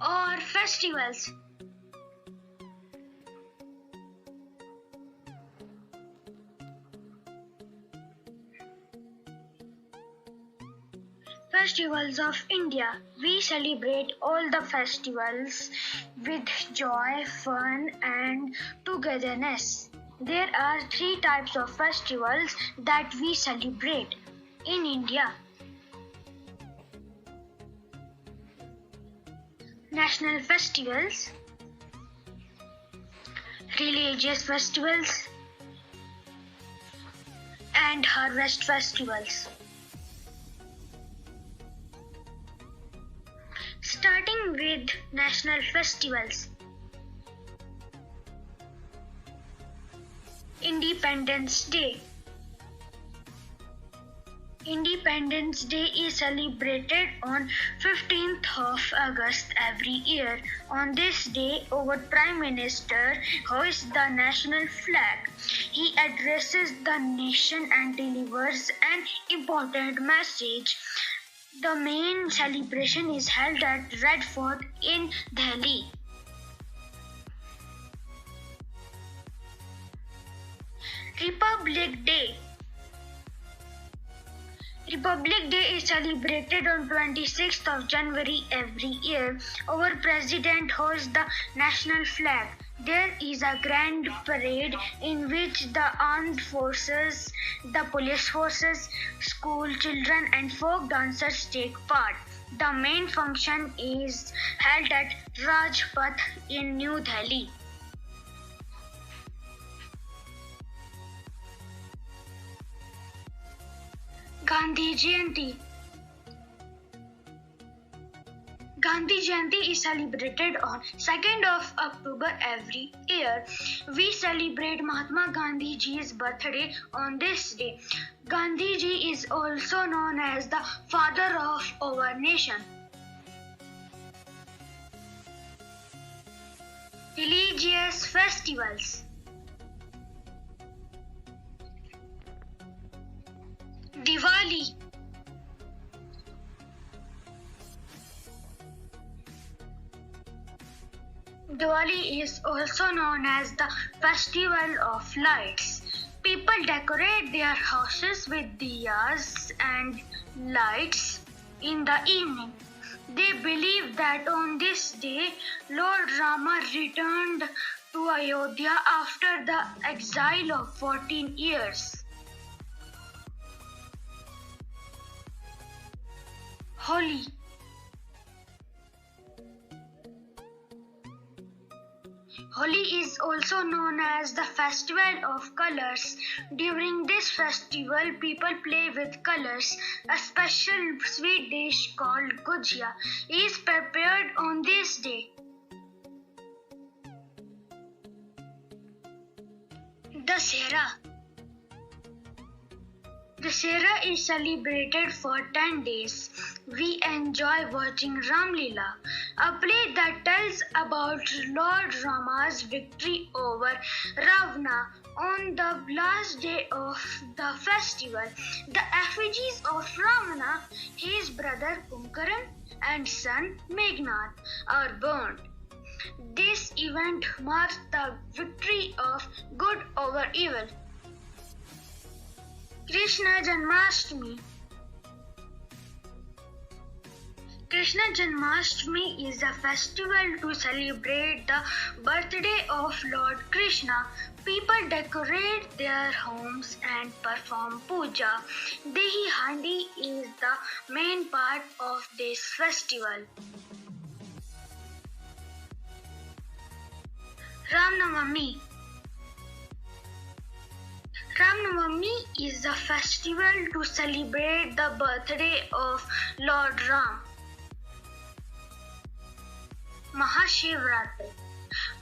or festivals. Festivals of India. We celebrate all the festivals with joy, fun, and togetherness. There are three types of festivals that we celebrate in India: national festivals, religious festivals, and harvest festivals. Starting with national festivals. Independence Day. Independence Day is celebrated on 15th of August every year. On this day, our Prime Minister hoists the national flag. He addresses the nation and delivers an important message. The main celebration is held at Red Fort in Delhi. Republic Day. Republic Day is celebrated on 26th of January every year. Our president hoists the national flag. There is a grand parade in which the armed forces, the police forces, school children and folk dancers take part. The main function is held at Rajpath in New Delhi. Gandhi Jayanti. Gandhi Jayanti is celebrated on 2nd of October every year. We celebrate Mahatma Gandhi Ji's birthday on this day. Gandhi Ji is also known as the father of our nation. Religious festivals. Diwali. Diwali is also known as the Festival of Lights. People decorate their houses with diyas and lights in the evening. They believe that on this day, Lord Rama returned to Ayodhya after the exile of 14 years. Holi. Holi is also known as the Festival of Colors. During this festival, people play with colors. A special sweet dish called gujia is prepared on this day. Dussehra. Dussehra is celebrated for 10 days. We enjoy watching Ram Leela, a play that tells about Lord Rama's victory over Ravana. On the last day of the festival, the effigies of Ravana, his brother Kumbhakarna, and son Meghnad are burned. This event marks the victory of good over evil. Krishna Janmashtami. Krishna Janmashtami is a festival to celebrate the birthday of Lord Krishna. People decorate their homes and perform puja. Dahi Handi is the main part of this festival. Ram Navami. Ram Navami is a festival to celebrate the birthday of Lord Ram. Mahashivratri.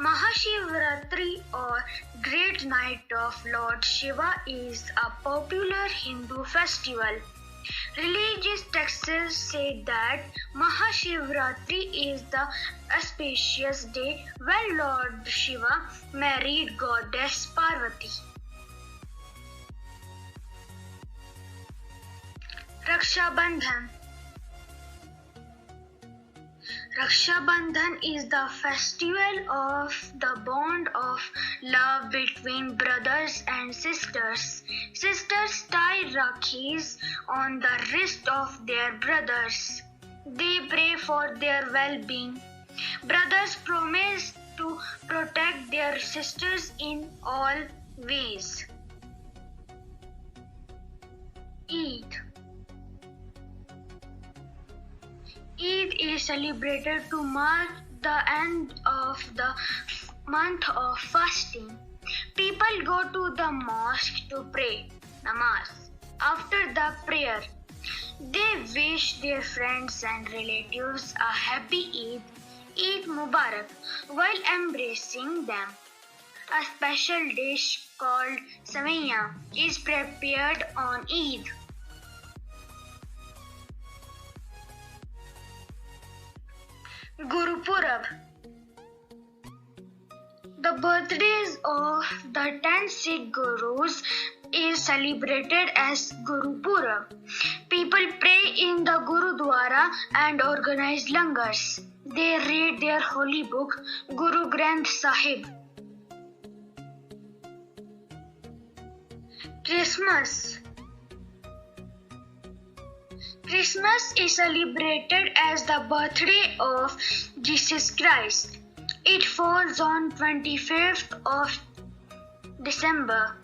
Mahashivratri or Great Night of Lord Shiva is a popular Hindu festival. Religious texts say that Mahashivratri is the auspicious day when Lord Shiva married goddess Parvati. Raksha Bandhan. Raksha Bandhan is the festival of the bond of love between brothers and sisters. Sisters tie Rakhis on the wrist of their brothers. They pray for their well-being. Brothers promise to protect their sisters in all ways. Eid. Eid is celebrated to mark the end of the month of fasting. People go to the mosque to pray namaz. After the prayer, they wish their friends and relatives a happy Eid, Eid Mubarak, while embracing them. A special dish called Savaiya is prepared on Eid. Guru Purab. The birthdays of the 10 Sikh Gurus is celebrated as Guru Purab. People pray in the Gurudwara and organize langars. They read their holy book, Guru Granth Sahib. Christmas. Christmas is celebrated as the birthday of Jesus Christ. It falls on 25th of December.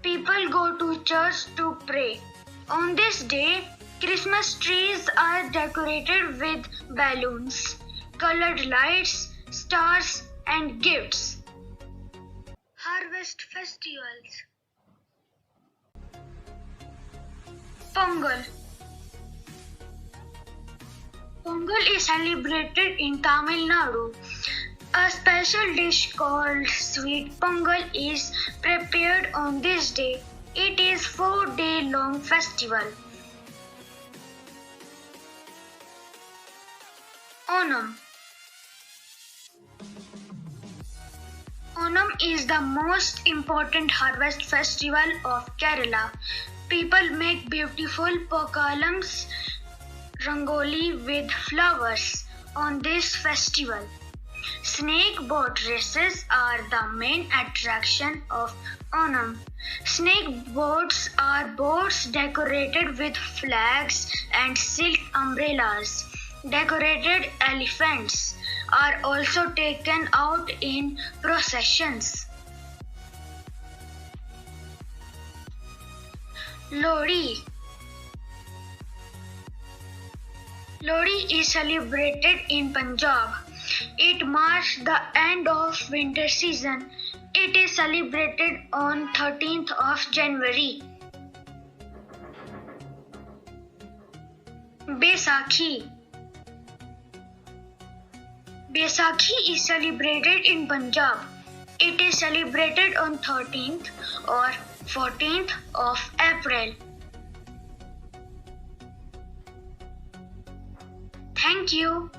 People go to church to pray. On this day, Christmas trees are decorated with balloons, colored lights, stars, and gifts. Harvest festivals. Pongal. Pongal is celebrated in Tamil Nadu. A special dish called Sweet Pongal is prepared on this day. It is 4-day long festival. Onam. Onam is the most important harvest festival of Kerala. People make beautiful pokalams, rangoli with flowers on this festival. Snake boat races are the main attraction of Onam. Snake boats are boats decorated with flags and silk umbrellas. Decorated elephants are also taken out in processions. Lodi. Lodi is celebrated in Punjab. It marks the end of winter season. It is celebrated on 13th of January. Baisakhi. Baisakhi is celebrated in Punjab. It is celebrated on 13th or 14th of April. Thank you.